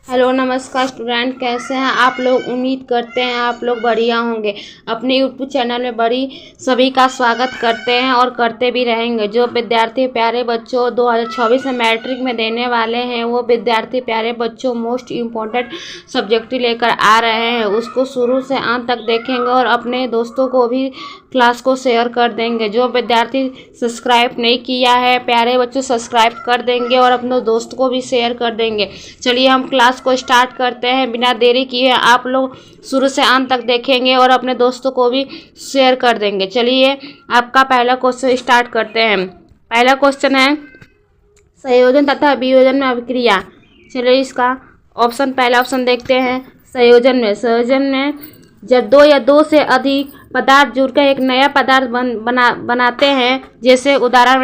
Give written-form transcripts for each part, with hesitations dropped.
Hello नमस्कार student, कैसे हैं आप लोग। उम्मीद करते हैं आप लोग बढ़िया होंगे। अपने यूट्यूब चैनल में सभी का स्वागत करते हैं और करते भी रहेंगे। जो विद्यार्थी प्यारे बच्चों 2024 में मैट्रिक में देने वाले हैं, वो विद्यार्थी प्यारे बच्चों मोस्ट इम्पोर्टेंट सब्जेक्ट लेकर आ रहे हैं, उसको शुरू से अंत तक देखेंगे और अपने दोस्तों को भी क्लास को शेयर कर देंगे। जो विद्यार्थी सब्सक्राइब नहीं किया है प्यारे बच्चों, सब्सक्राइब कर देंगे और अपने दोस्त को भी शेयर कर देंगे। चलिए हम क्लास को स्टार्ट करते हैं बिना देरी किए। आप लोग शुरू से अंत तक देखेंगे और अपने दोस्तों को भी शेयर कर देंगे। चलिए आपका पहला क्वेश्चन स्टार्ट करते हैं। पहला क्वेश्चन है संयोजन तथा वियोजन में अभिक्रिया। चलिए इसका पहला ऑप्शन देखते हैं। संयोजन में जब दो या दो से अधिक पदार्थ जुड़कर एक नया पदार्थ बनाते हैं, जैसे उदाहरण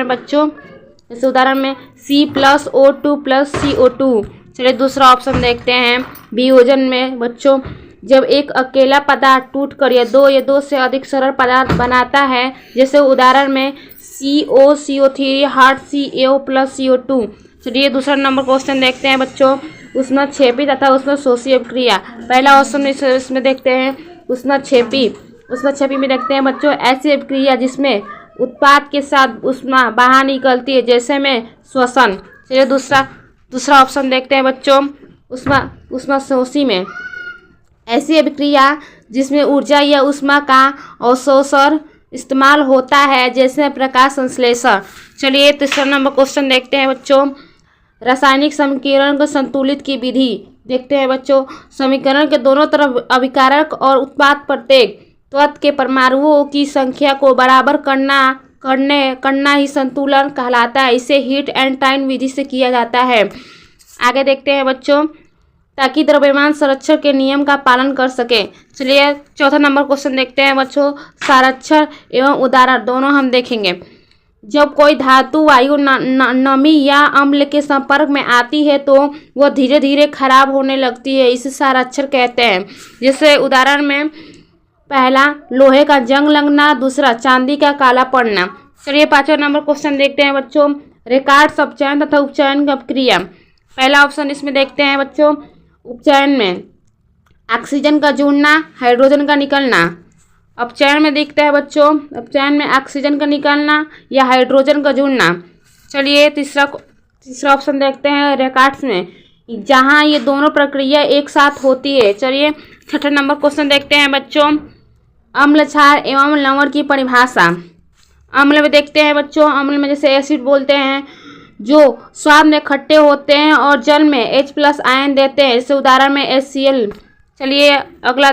में C+O2+CO2। चलिए दूसरा ऑप्शन देखते हैं। वियोजन में बच्चों जब एक अकेला पदार्थ टूटकर या दो से अधिक सरल पदार्थ बनाता है, जैसे उदाहरण में CO3 हार्ड CaO+CO2। चलिए दूसरा नंबर क्वेश्चन देखते हैं बच्चों। ऊष्माक्षेपी तथा ऊष्मशोषी अभिक्रिया। पहला ऑप्शन इसमें देखते हैं ऊष्माक्षेपी में देखते हैं बच्चों ऐसी अभिक्रिया जिसमें उत्पाद के साथ ऊष्मा बाहर निकलती है, जैसे में श्वसन। चलिए दूसरा ऑप्शन देखते हैं बच्चों। ऊष्मशोषी में ऐसी अभिक्रिया जिसमें ऊर्जा या ऊष्मा का अवशोषण इस्तेमाल होता है, जैसे प्रकाश संश्लेषण। चलिए तीसरा नंबर क्वेश्चन देखते हैं बच्चों। रासायनिक समीकरण को संतुलित की विधि देखते हैं बच्चों। समीकरण के दोनों तरफ अभिकारक और उत्पाद प्रत्येक तत्व के परमाणुओं की संख्या को बराबर करना ही संतुलन कहलाता है। इसे हीट एंड टाइम विधि से किया जाता है। आगे देखते हैं बच्चों, ताकि द्रव्यमान संरक्षण के नियम का पालन कर सके। चलिए चौथा नंबर क्वेश्चन देखते हैं बच्चों। संरक्षण एवं उदाहरण दोनों हम देखेंगे। जब कोई धातु वायु नमी या अम्ल के संपर्क में आती है तो वह धीरे धीरे खराब होने लगती है, इसे संरक्षण कहते हैं। जैसे उदाहरण में पहला लोहे का जंग लगना, दूसरा चांदी का काला पड़ना। चलिए पांचवा नंबर क्वेश्चन देखते हैं बच्चों। रेकार्ड्स अपचयन तथा उपचयन की क्रिया। पहला ऑप्शन इसमें देखते हैं बच्चों। उपचयन में ऑक्सीजन का जुड़ना, हाइड्रोजन का निकलना। अपचयन में देखते हैं बच्चों, अपचयन में ऑक्सीजन का निकलना या हाइड्रोजन का जुड़ना। चलिए तीसरा ऑप्शन देखते हैं। रेकार्ड्स में जहां ये दोनों प्रक्रिया एक साथ होती है। चलिए छठा नंबर क्वेश्चन देखते हैं बच्चों। अम्ल क्षार एवं लवण की परिभाषा। अम्ल में देखते हैं बच्चों, अम्ल में जैसे एसिड बोलते हैं जो स्वाद में खट्टे होते हैं और जल में H+ आयन देते हैं, जैसे उदाहरण में HCl। चलिए अगला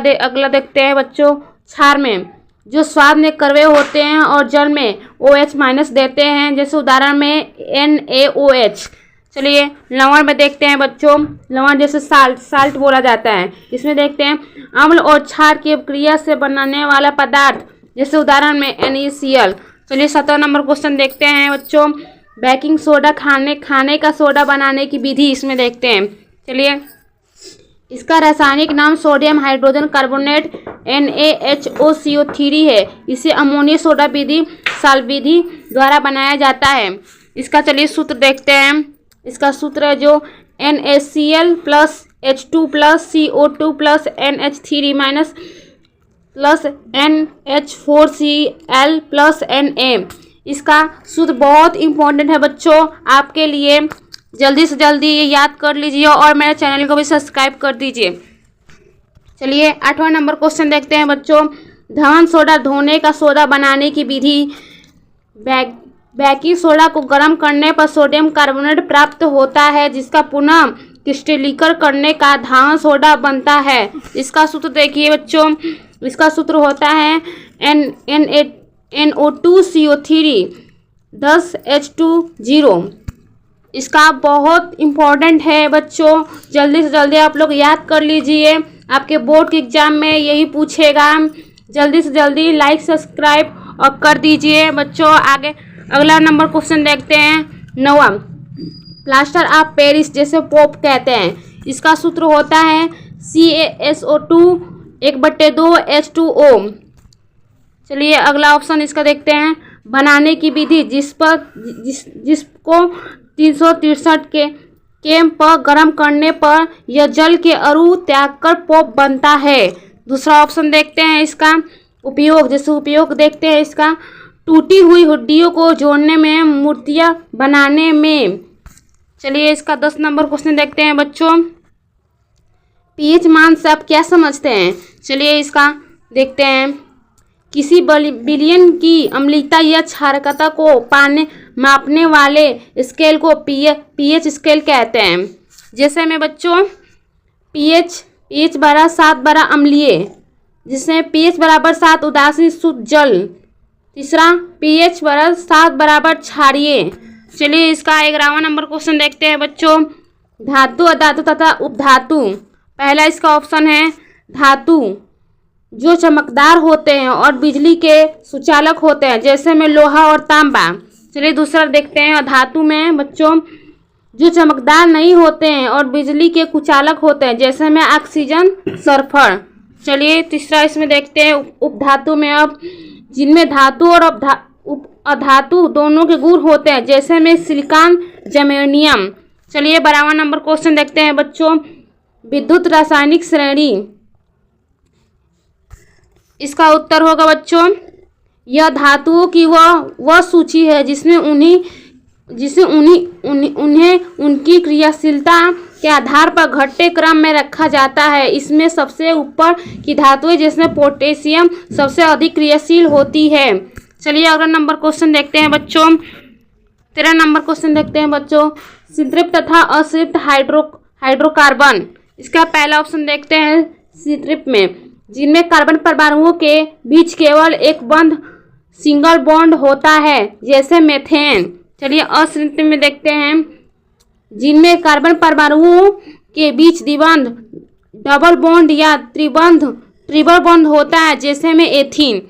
देखते हैं बच्चों। क्षार में जो स्वाद में कड़वे होते हैं और जल में OH- देते हैं, जैसे उदाहरण में NaOH। चलिए लवण में देखते हैं बच्चों। लवण जैसे साल्ट बोला जाता है। इसमें देखते हैं अम्ल और क्षार की अभिक्रिया से बनने वाला पदार्थ, जैसे उदाहरण में NaCl। चलिए 7वां नंबर क्वेश्चन देखते हैं बच्चों। बेकिंग सोडा खाने का सोडा बनाने की विधि इसमें देखते हैं। चलिए इसका रासायनिक नाम सोडियम हाइड्रोजन कार्बोनेट NaHOCO3 है। इसे अमोनिया सोडा विधि साल विधि द्वारा बनाया जाता है। इसका चलिए सूत्र देखते हैं। इसका सूत्र है जो NaCl + H2 + CO2 + NH3- + NH4Cl + Na। इसका सूत्र बहुत इंपॉर्टेंट है बच्चों आपके लिए। जल्दी से जल्दी ये याद कर लीजिए और मेरे चैनल को भी सब्सक्राइब कर दीजिए। चलिए 8वां नंबर क्वेश्चन देखते हैं बच्चों। धवन सोडा धोने का सोडा बनाने की विधि। बेकिंग सोडा को गर्म करने पर सोडियम कार्बोनेट प्राप्त होता है, जिसका पुनः क्रिस्टलीकरण करने का धावन सोडा बनता है। इसका सूत्र देखिए बच्चों। इसका सूत्र होता है NO2CO3 10H2O। इसका बहुत इम्पोर्टेंट है बच्चों, जल्दी से जल्दी आप लोग याद कर लीजिए। आपके बोर्ड के एग्जाम में यही पूछेगा। जल्दी से जल्दी लाइक सब्सक्राइब और कर दीजिए बच्चों। आगे अगला नंबर क्वेश्चन देखते हैं। 9वां प्लास्टर ऑफ पेरिस, जैसे पोप कहते हैं। इसका सूत्र होता है CaSO2 1/2 H2O। चलिए अगला ऑप्शन इसका देखते हैं। बनाने की विधि जिसको 363 के के पर गर्म करने पर यह जल के अणु त्याग कर पॉप बनता है। दूसरा ऑप्शन देखते हैं इसका उपयोग। जैसे उपयोग देखते हैं इसका, टूटी हुई हड्डियों को जोड़ने में, मूर्तियाँ बनाने में। चलिए इसका 10 नंबर क्वेश्चन देखते हैं बच्चों। पीएच मान से आप क्या समझते हैं? चलिए इसका देखते हैं। किसी विलयन की अम्लता या क्षारकता को मापने वाले स्केल को पीएच स्केल कहते हैं। जैसे में बच्चों पीएच बराबर 7 बराबर अम्लीय, जिसमें पीएच बराबर 7 उदासीन शुद्ध जल। तीसरा पीएच बराबर 7 बराबर क्षारीय। चलिए इसका 11वां नंबर क्वेश्चन देखते हैं बच्चों। धातु, अधातु तथा उपधातु। पहला इसका ऑप्शन है धातु जो चमकदार होते हैं और बिजली के सुचालक होते हैं, जैसे में लोहा और तांबा। चलिए दूसरा देखते हैं। अधातु में बच्चों जो चमकदार नहीं होते हैं और बिजली के कुचालक होते हैं, जैसे में ऑक्सीजन, सल्फर। चलिए तीसरा इसमें देखते हैं उपधातु में, अब जिनमें धातु और अधातु दोनों के गुण होते हैं, जैसे में सिलिकॉन, जर्मेनियम। चलिए 12वां नंबर क्वेश्चन देखते हैं बच्चों। विद्युत रासायनिक श्रेणी। इसका उत्तर होगा बच्चों, यह धातुओं की वह सूची है जिसमें उन्हें उनकी क्रियाशीलता के आधार पर घटते क्रम में रखा जाता है। इसमें सबसे ऊपर की धातुएं, जिसमें पोटेशियम सबसे अधिक क्रियाशील होती है। चलिए अगला नंबर क्वेश्चन देखते हैं बच्चों। 13 नंबर क्वेश्चन देखते हैं बच्चों। संतृप्त तथा असंतृप्त हाइड्रोकार्बन। इसका पहला ऑप्शन देखते हैं संतृप्त में, जिनमें कार्बन परमाणुओं के बीच केवल एक बंध सिंगल बॉन्ड होता है, जैसे मेथेन। चलिए असंतृप्त में देखते हैं, जिनमें कार्बन परमाणुओं के बीच द्विबंध डबल बॉन्ड या ट्रिपल बॉन्ड होता है, जैसे में एथीन।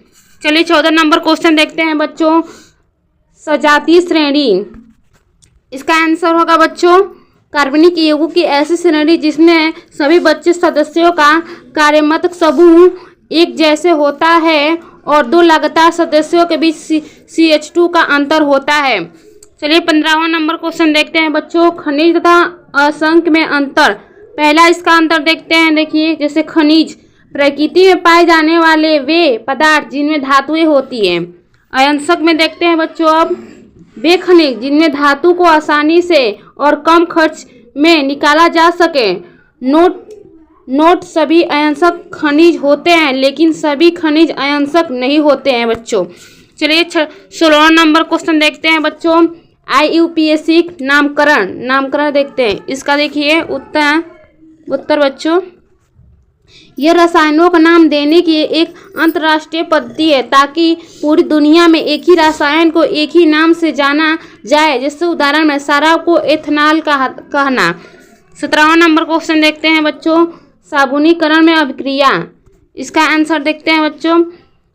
चलिए 14 नंबर क्वेश्चन देखते हैं बच्चों। सजातीय श्रेणी। इसका आंसर होगा बच्चों कार्बनिक यौगिकों की ऐसी श्रेणी जिसमें सभी बच्चे सदस्यों का कार्यात्मक समूह एक जैसे होता है और 2 लगातार सदस्यों के बीच CH2 का अंतर होता है। चलिए 15वां नंबर क्वेश्चन देखते हैं बच्चों। खनिज तथा असंख्य में अंतर। पहला इसका अंतर देखते हैं। देखिए जैसे खनिज प्रकृति में पाए जाने वाले वे पदार्थ जिनमें धातुएं होती हैं। अयस्क में देखते हैं बच्चों अब वे खनिज जिनमें धातु को आसानी से और कम खर्च में निकाला जा सके। नोट सभी अयस्क खनिज होते हैं, लेकिन सभी खनिज अयस्क नहीं होते हैं बच्चों। चलिए 16वां नंबर क्वेश्चन देखते हैं बच्चों। IUPAC नामकरण देखते हैं। इसका देखिए उत्तर बच्चों, यह रसायनों का नाम देने की एक अंतर्राष्ट्रीय पद्धति है ताकि पूरी दुनिया में एक ही रसायन को एक ही नाम से जाना जाए। जैसे उदाहरण में शराब को एथेनॉल कहना। 17वां नंबर क्वेश्चन देखते हैं बच्चों। साबुनीकरण में अभिक्रिया। इसका आंसर देखते हैं बच्चों।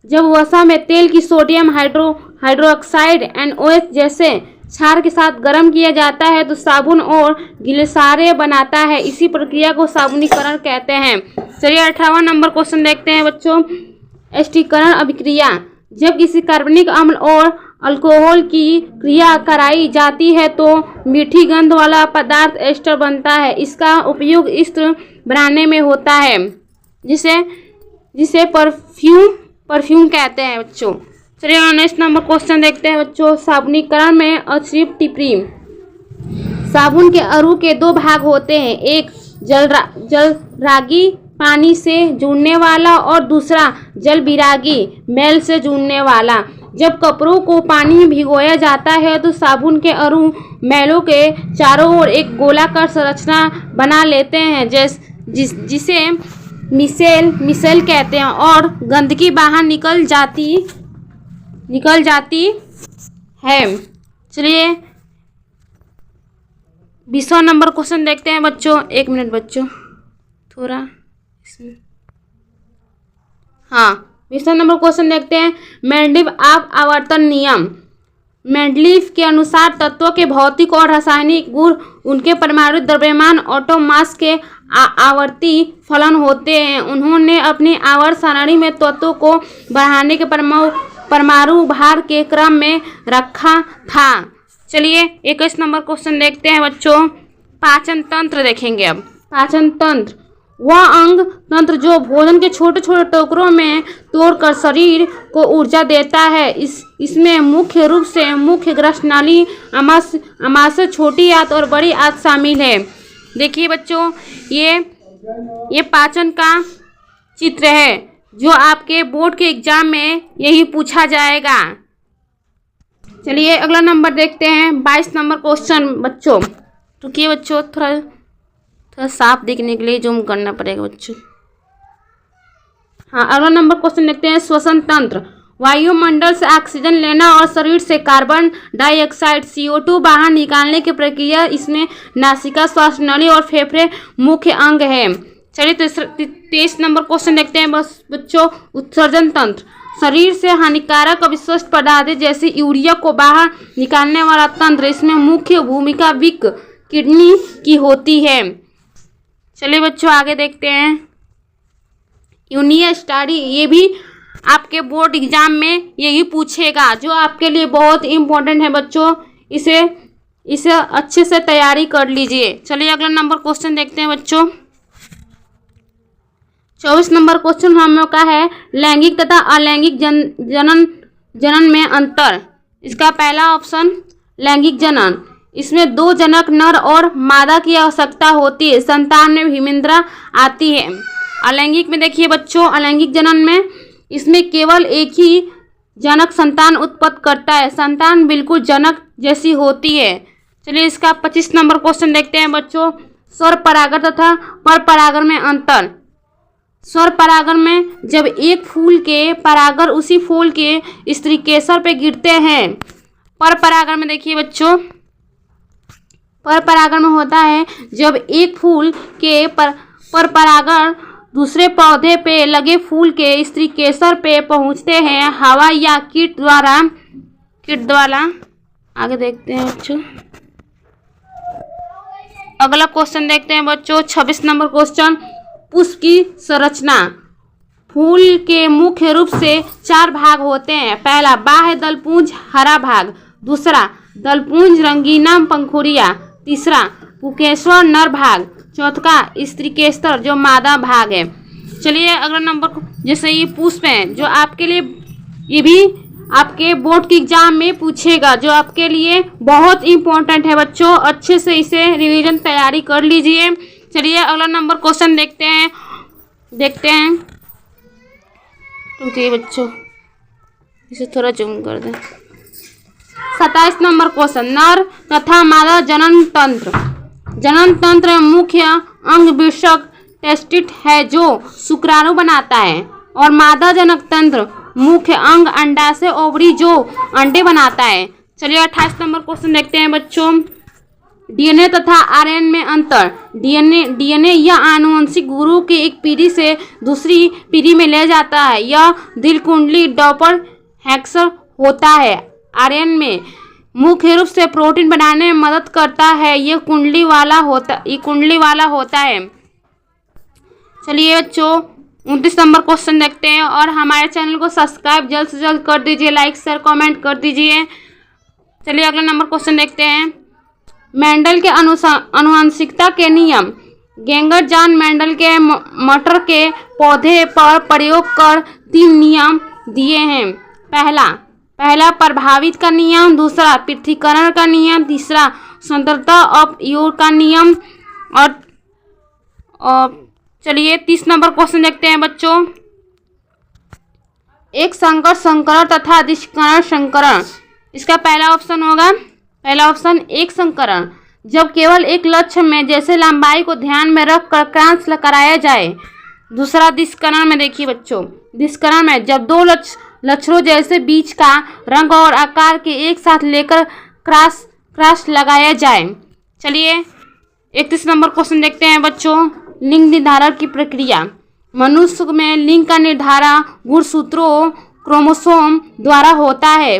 जब वसा में तेल की सोडियम हाइड्रोक्साइड NOH जैसे क्षार के साथ गर्म किया जाता है तो साबुन और गिलसारे बनाता है। इसी प्रक्रिया को साबुनीकरण कहते हैं। चलिए 18वां नंबर क्वेश्चन देखते हैं बच्चों। एस्टरीकरण अभिक्रिया। जब किसी कार्बनिक अम्ल और अल्कोहल की क्रिया कराई जाती है तो मीठी गंध वाला पदार्थ एस्टर बनता है। इसका उपयोग इत्र बनाने में होता है, जिसे परफ्यूम कहते हैं बच्चों। चलिए 19 नंबर क्वेश्चन देखते हैं बच्चों। साबुनीकरण में अतिरिक्त टिप्पणी। साबुन के अणु के 2 भाग होते हैं, एक जलरागी पानी से जुड़ने वाला और दूसरा जलविरागी मैल से जुड़ने वाला। जब कपड़ों को पानी में भिगोया जाता है तो साबुन के अणु मैलों के चारों ओर एक गोलाकार संरचना बना लेते हैं, जिसे मिसेल कहते हैं और गंदगी बाहर निकल जाती है। चलिए 20वां नंबर क्वेश्चन देखते हैं बच्चों। 1 मिनट बच्चों, थोड़ा इसमें 20वां नंबर क्वेश्चन देखते हैं। मेंडलीव आवर्तन नियम। मेंडलीव के अनुसार तत्वों के भौतिक और रासायनिक गुण उनके परमाणु द्रव्यमान एटॉम मास के आवर्ती फलन होते हैं। उन्होंने अपनी आवर्त सारणी में तत्वों को बढ़ाने के परमाणु भार के क्रम में रखा था। चलिए 21 नंबर क्वेश्चन देखते हैं बच्चों। पाचन तंत्र देखेंगे। अब पाचन तंत्र वह अंग तंत्र जो भोजन के छोटे छोटे टुकड़ों में तोड़कर शरीर को ऊर्जा देता है। इसमें मुख्य रूप से मुख्य ग्रसनाली, आमाशय, छोटी आंत और बड़ी आंत शामिल है। देखिए बच्चों, ये पाचन का चित्र है जो आपके बोर्ड के एग्जाम में यही पूछा जाएगा। चलिए अगला नंबर देखते हैं, 22 नंबर क्वेश्चन। बच्चों रुकिए बच्चों, थोड़ा साफ देखने के लिए जूम करना पड़ेगा बच्चों। हाँ, अगला नंबर क्वेश्चन देखते हैं, श्वसन तंत्र। वायुमंडल से ऑक्सीजन लेना और शरीर से कार्बन डाइऑक्साइड CO2 बाहर निकालने की प्रक्रिया, इसमें नासिका, श्वास नली और फेफड़े मुख्य अंग है। चलिए 23 नंबर क्वेश्चन देखते हैं बस बच्चों, उत्सर्जन तंत्र। शरीर से हानिकारक अविशिष्ट पदार्थ जैसे यूरिया को बाहर निकालने वाला तंत्र, इसमें मुख्य भूमिका वृक्क, किडनी की होती है। चलिए बच्चों आगे देखते हैं, यूनियन स्टडी। ये भी आपके बोर्ड एग्जाम में यही पूछेगा, जो आपके लिए बहुत इम्पोर्टेंट है बच्चों। इसे अच्छे से तैयारी कर लीजिए। चलिए अगला नंबर क्वेश्चन देखते हैं बच्चों, 24 नंबर क्वेश्चन हम लोग का है, लैंगिक तथा अलैंगिक जनन में अंतर। इसका पहला ऑप्शन लैंगिक जनन, इसमें 2 जनक नर और मादा की आवश्यकता होती है, संतान में भीमेंद्रा आती है। अलैंगिक में देखिए बच्चों, अलैंगिक जनन में इसमें केवल एक ही जनक संतान उत्पन्न करता है, संतान बिल्कुल जनक जैसी होती है। चलिए इसका 25 नंबर क्वेश्चन देखते हैं बच्चों, स्वर परागण तथा पर परागण में अंतर। स्वर परागण में जब एक फूल के परागण उसी फूल के स्त्री केसर पे गिरते हैं। पर परागण में देखिए बच्चों, पर परागण में होता है जब एक फूल के पर परागण दूसरे पौधे पे लगे फूल के स्त्री केसर पे पहुंचते हैं हवा या कीट द्वारा। आगे देखते हैं बच्चों, अगला क्वेश्चन देखते हैं बच्चों, 26 नंबर क्वेश्चन, पुष्प की संरचना। फूल के मुख्य रूप से 4 भाग होते हैं। पहला बाह्य दलपुंज हरा भाग, दूसरा दलपुंज रंगीना पंखुड़िया, तीसरा पुकेश्वर नर भाग, चौथा स्त्रीकेसर जो मादा भाग है। चलिए अगला नंबर, जैसे ये पुष्प है जो आपके लिए, ये भी आपके बोर्ड के एग्जाम में पूछेगा, जो आपके लिए बहुत इम्पोर्टेंट है बच्चों। अच्छे से इसे रिवीजन तैयारी कर लीजिए। चलिए अगला नंबर क्वेश्चन देखते हैं रुकिए बच्चों, इसे थोड़ा जूम कर दें। 27 नंबर क्वेश्चन, नर तथा मादा जनन तंत्र। जनन तंत्र में मुख्य अंग वृषक टेस्टिस है जो शुक्राणु बनाता है, और मादा जनक तंत्र मुख्य अंग अंडाशय ओवरी जो अंडे बनाता है। चलिए 28 नंबर क्वेश्चन देखते हैं बच्चों, डीएनए तथा आरएनए में अंतर। डीएनए यह आनुवंशिक गुरु के एक पीढ़ी से दूसरी पीढ़ी में ले जाता है, यह दिल कुंडली डॉपलहैंगर होता है। आरएनए में मुख्य रूप से प्रोटीन बनाने में मदद करता है, ये कुंडली वाला होता है। चलिए बच्चों 29 नंबर क्वेश्चन देखते हैं, और हमारे चैनल को सब्सक्राइब जल्द से जल्द कर दीजिए, लाइक शेयर कमेंट कर दीजिए। चलिए अगला नंबर क्वेश्चन देखते हैं, मेंडल के आनुवंशिकता के नियम। गेंगर जॉन मेंडल के मटर के पौधे पर प्रयोग कर 3 नियम दिए हैं। पहला प्रभावित का नियम, दूसरा पृथक्करण का नियम, तीसरा स्वतंत्रता ऑफ यूर का नियम। और चलिए 30 नंबर क्वेश्चन देखते हैं बच्चों, एक संकर संकरण तथा अधिष्करण संकरण। इसका पहला ऑप्शन एक संकरण, जब केवल एक लक्ष्य में जैसे लंबाई को ध्यान में रख कर क्रॉस कराया जाए। दूसरा दिष्करण में देखिए बच्चों, दिष्करण में जब 2 लक्षणों जैसे बीज का रंग और आकार के एक साथ लेकर क्रॉस लगाया जाए। चलिए 31 नंबर क्वेश्चन देखते हैं बच्चों, लिंग निर्धारण की प्रक्रिया। मनुष्य में लिंग का निर्धारण गुणसूत्रों क्रोमोसोम द्वारा होता है।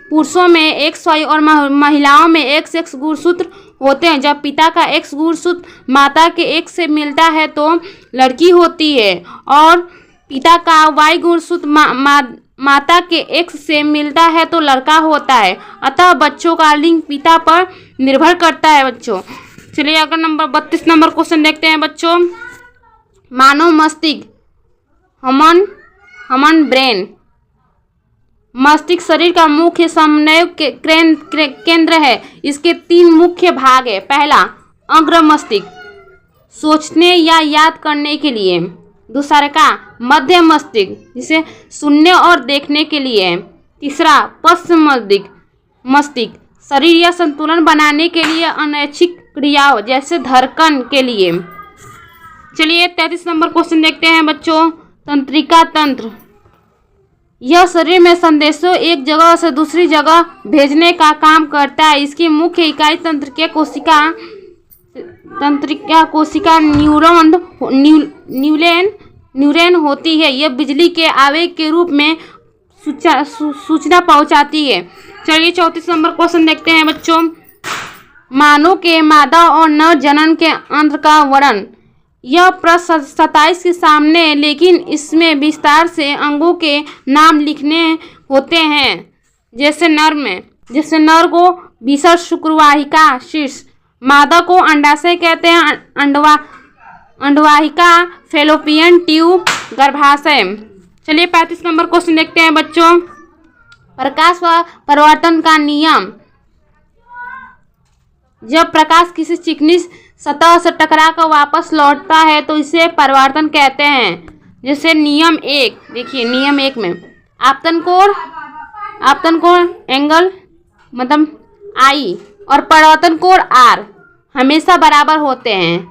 पुरुषों में XY और महिलाओं में XX गुणसूत्र होते हैं। जब पिता का X गुणसूत्र माता के X से मिलता है तो लड़की होती है, और पिता का Y गुणसूत्र माता के X से मिलता है तो लड़का होता है। अतः बच्चों का लिंग पिता पर निर्भर करता है बच्चों। चलिए अगला नंबर 32 नंबर क्वेश्चन देखते हैं बच्चों। मानव मस्तिष्क ह्यूमन ब्रेन। मस्तिष्क शरीर का मुख्य समन्वय केंद्र है। इसके 3 मुख्य भाग है। पहला अग्र मस्तिष्क, सोचने या याद करने के लिए। दूसरा का मध्य मस्तिष्क, जिसे सुनने और देखने के लिए। तीसरा पश्चिम मस्तिष्क, शरीर या संतुलन बनाने के लिए, अनैच्छिक क्रियाओं जैसे धड़कन के लिए। चलिए 33 नंबर क्वेश्चन देखते हैं बच्चों। तंत्रिका तंत्र, यह शरीर में संदेशों एक जगह से दूसरी जगह भेजने का काम करता है। इसकी मुख्य इकाई तंत्रिका कोशिका न्यूरॉन होती है। यह बिजली के आवेग के रूप में सूचना पहुंचाती है। चलिए 34 नंबर क्वेश्चन देखते हैं बच्चों। मानव के मादा और नर जनन के अंतर का वर्णन। यह प्रश्न 27 के सामने है, लेकिन इसमें विस्तार से अंगों के नाम लिखने होते हैं। जैसे नर को बीसर शुक्रवाहिका शीर्ष, मादा को अंडाशय कहते हैं, अंडवाहिका फैलोपियन ट्यूब गर्भाशय। चलिए 35 नंबर क्वेश्चन देखते हैं बच्चों। प्रकाश व परावर्तन का नियम। जब प्रकाश किसी चिकनी सतह से टकरा कर वापस लौटता है तो इसे परावर्तन कहते हैं। जैसे नियम 1, देखिए नियम 1 में आपतन कोण एंगल मतलब आई और परावर्तन कोण आर हमेशा बराबर होते हैं,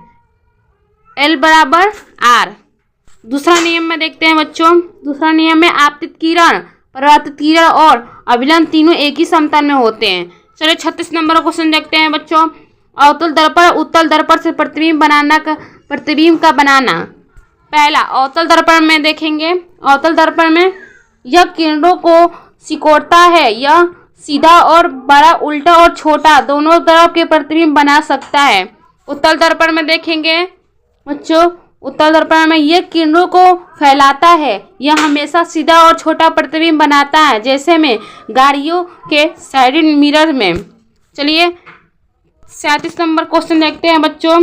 एल बराबर आर। दूसरा नियम में देखते हैं बच्चों। दूसरा नियम में आपतित किरण, परावर्तित किरण और अभिलंब तीनों एक ही समतल में होते हैं। चलिए 36 नंबर क्वेश्चन देखते हैं बच्चों। अवतल दर्पण उत्तल दर्पण से प्रतिबिंब का बनाना। पहला अवतल दर्पण में देखेंगे। अवतल दर्पण में यह किरणों को सिकोड़ता है। यह सीधा और बड़ा, उल्टा और छोटा दोनों तरफ के प्रतिबिंब बना सकता है। उत्तल दर्पण में देखेंगे बच्चों। उत्तल दर्पण में यह किरणों को फैलाता है। यह हमेशा सीधा और छोटा प्रतिबिंब बनाता है, जैसे में गाड़ियों के साइड मिरर में। चलिए 37 नंबर क्वेश्चन देखते हैं बच्चों।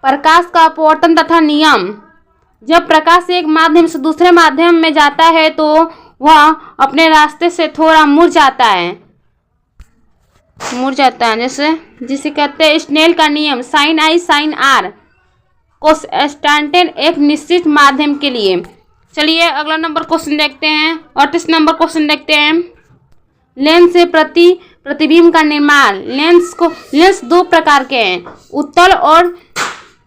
प्रकाश का अपवर्तन तथा नियम। जब प्रकाश एक माध्यम से दूसरे माध्यम में जाता है तो वह अपने रास्ते से थोड़ा मुड़ जाता है, जिसे कहते हैं स्नेल का नियम, sine I sine R constant एक निश्चित माध्यम के लिए। चलिए अगला नंबर क्वेश्चन देखते हैं। 38 नंबर क्वेश्चन देखते हैं। लेंस से प्रतिबिंब का निर्माण। लेंस 2 प्रकार के हैं, उत्तल और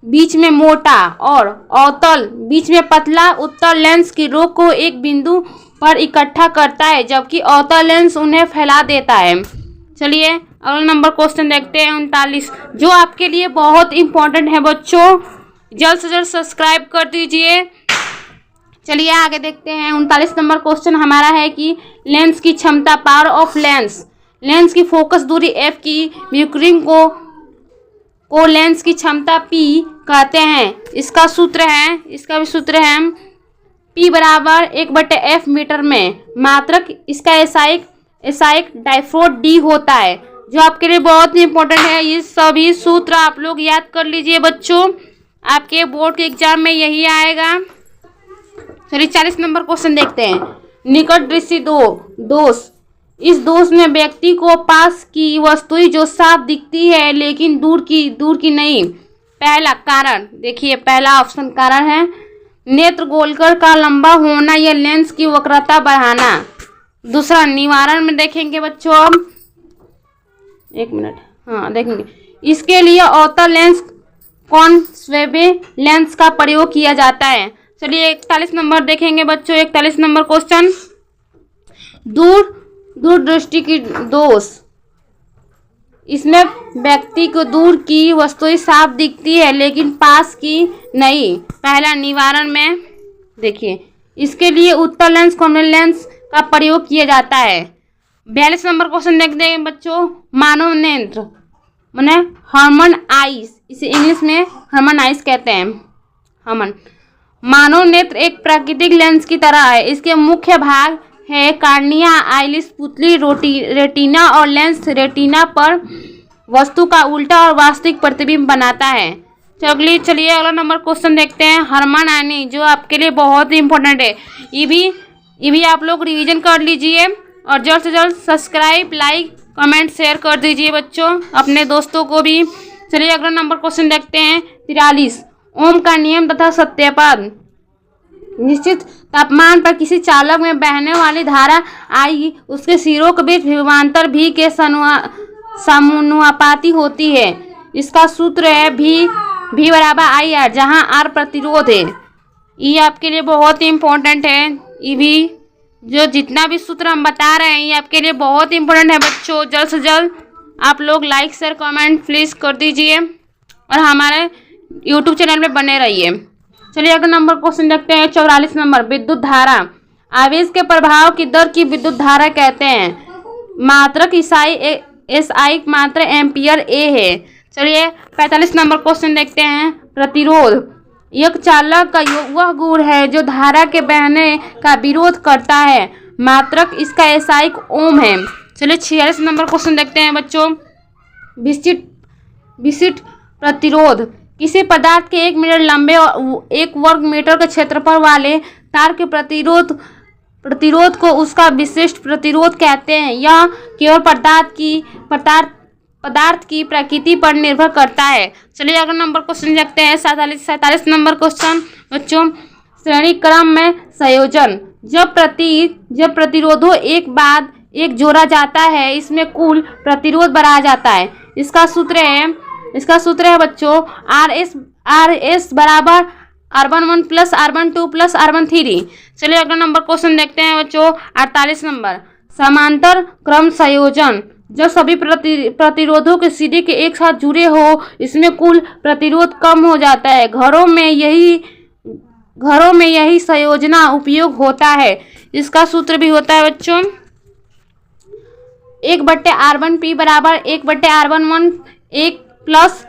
बीच में मोटा और अवतल बीच में पतला। उत्तल लेंस की रो को एक बिंदु पर इकट्ठा करता है, जबकि अवतल लेंस उन्हें फैला देता है। चलिए अगला नंबर क्वेश्चन देखते हैं 39, जो आपके लिए बहुत इंपॉर्टेंट है बच्चों। जल्द से जल्द सब्सक्राइब कर दीजिए। चलिए आगे देखते हैं। 39 नंबर क्वेश्चन हमारा है कि लेंस की क्षमता, पावर ऑफ लेंस की फोकस दूरी f की म्यूक्रिंग को लेंस की क्षमता p कहते हैं। इसका भी सूत्र है p बराबर 1/f मीटर में मात्रक। इसका एसाइक डाइफ्रोड d होता है, जो आपके लिए बहुत ही इंपॉर्टेंट है। ये सभी सूत्र आप लोग याद कर लीजिए बच्चों, आपके बोर्ड के एग्जाम में यही आएगा। चलिए 40 नंबर क्वेश्चन देखते हैं। निकट दृष्टि दोष। इस दोष में व्यक्ति को पास की वस्तुएं जो साफ दिखती है लेकिन दूर की नहीं। पहला कारण, देखिए पहला ऑप्शन कारण है नेत्र गोलकर का लंबा होना या लेंस की वक्रता बढ़ाना। दूसरा निवारण में देखेंगे बच्चों, अब 1 मिनट, हाँ देखेंगे। इसके लिए अवतल लेंस कॉन्वेक्स लेंस का प्रयोग किया जाता है। चलिए 41 नंबर देखेंगे बच्चों। 41 नंबर क्वेश्चन, दूरदृष्टि की दोष। इसमें व्यक्ति को दूर की वस्तुएं साफ दिखती है लेकिन पास की नहीं। पहला निवारण में देखिए, इसके लिए उत्तल लेंस कॉन्वेक्स लेंस का प्रयोग किया जाता है। 42 नंबर क्वेश्चन देखते हैं बच्चों। मानव नेत्र माने ह्यूमन आइज, इसे इंग्लिश में ह्यूमन आइज कहते हैं। मानव नेत्र एक प्राकृतिक लेंस की तरह है। इसके मुख्य भाग है कार्निया, आइलिस, पुतली, रेटिना और लेंस। रेटिना पर वस्तु का उल्टा और वास्तविक प्रतिबिंब बनाता है। चलिए अगला नंबर क्वेश्चन देखते हैं। हार्मोनी, जो आपके लिए बहुत ही इंपॉर्टेंट है। ये भी आप लोग रिवीजन कर लीजिए और जल्द से जल्द सब्सक्राइब, लाइक, कमेंट, शेयर कर दीजिए बच्चों, अपने दोस्तों को भी। चलिए अगला नंबर क्वेश्चन देखते हैं। 43, ओम का नियम तथा सत्यापन। निश्चित तापमान पर किसी चालक में बहने वाली धारा आई उसके सिरों के बीच विभवांतर भी के समानुपाती होती है। इसका सूत्र है भी बराबर आई आर, जहाँ आर प्रतिरोध है। ये आपके लिए बहुत ही इम्पोर्टेंट है। ये भी जो जितना भी सूत्र हम बता रहे हैं ये आपके लिए बहुत इंपॉर्टेंट है बच्चों। जल्द से जल्द आप लोग लाइक, शेयर, कमेंट प्लीज़ कर दीजिए और हमारे यूट्यूब चैनल में बने रहिए। चलिए अगला नंबर क्वेश्चन देखते हैं। 44 नंबर, विद्युत धारा। आवेश के प्रभाव की दर की विद्युत धारा कहते हैं। मात्रक SI मात्र एम्पियर ए है। चलिए 45 नंबर क्वेश्चन देखते हैं। प्रतिरोध, एक चालक का वह गुण है जो धारा के बहने का विरोध करता है। मात्रक इसका SI ओम है। चलिए 46 नंबर क्वेश्चन देखते हैं बच्चों। विशिष्ट प्रतिरोध, किसी पदार्थ के 1 मीटर लंबे और 1 वर्ग मीटर के क्षेत्रफल वाले तार के प्रतिरोध को उसका विशिष्ट प्रतिरोध कहते हैं। यह केवल पदार्थ की प्रकृति पर निर्भर करता है। चलिए अगला नंबर क्वेश्चन देखते हैं। 47 नंबर क्वेश्चन बच्चों। श्रेणी क्रम में संयोजन, जब प्रतिरोधों एक बाद एक जोड़ा जाता है इसमें कुल प्रतिरोध बढ़ा जाता है। इसका सूत्र है बच्चों RS बराबर R11 plus R12 plus R13। चलिए अगला नंबर क्वेश्चन देखते हैं बच्चों। 48 नंबर, समांतर क्रम संयोजन, जब सभी प्रतिरोधों के सीधे के एक साथ जुड़े हो इसमें कुल प्रतिरोध कम हो जाता है। घरों में यही संयोजना उपयोग होता है। इसका सूत्र भी होता है बच्चों 1/R1P बराबर 1/R11 1 plus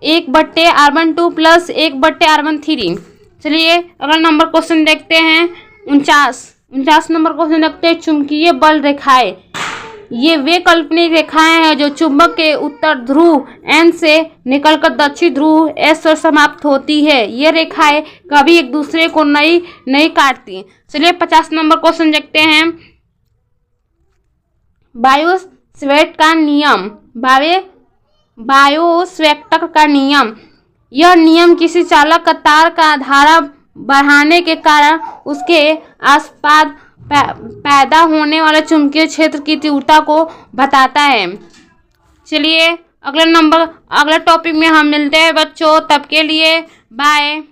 1/R12 plus 1/R13। चलिए अगला नंबर क्वेश्चन देखते हैं। 49 नंबर क्वेश्चन देखते हैं। चुंबकीय बल रेखाएं, ये वे काल्पनिक रेखाएं हैं जो चुंबक के उत्तर ध्रुव N से निकलकर दक्षिण ध्रुव S पर समाप्त होती है। ये रेखाएं कभी एक दूसरे को नहीं काटती। चलिए 50 नंबर क्वेश्चन देखते हैं। बायोस्वेट का नियम, बायोस्वेट का नियम, यह नियम किसी चालक का तार का धारा बढ़ाने के कारण उसके आसपास पैदा होने वाले चुंबकीय क्षेत्र की तीव्रता को बताता है। चलिए अगला टॉपिक में हम मिलते हैं बच्चों, तब के लिए बाय।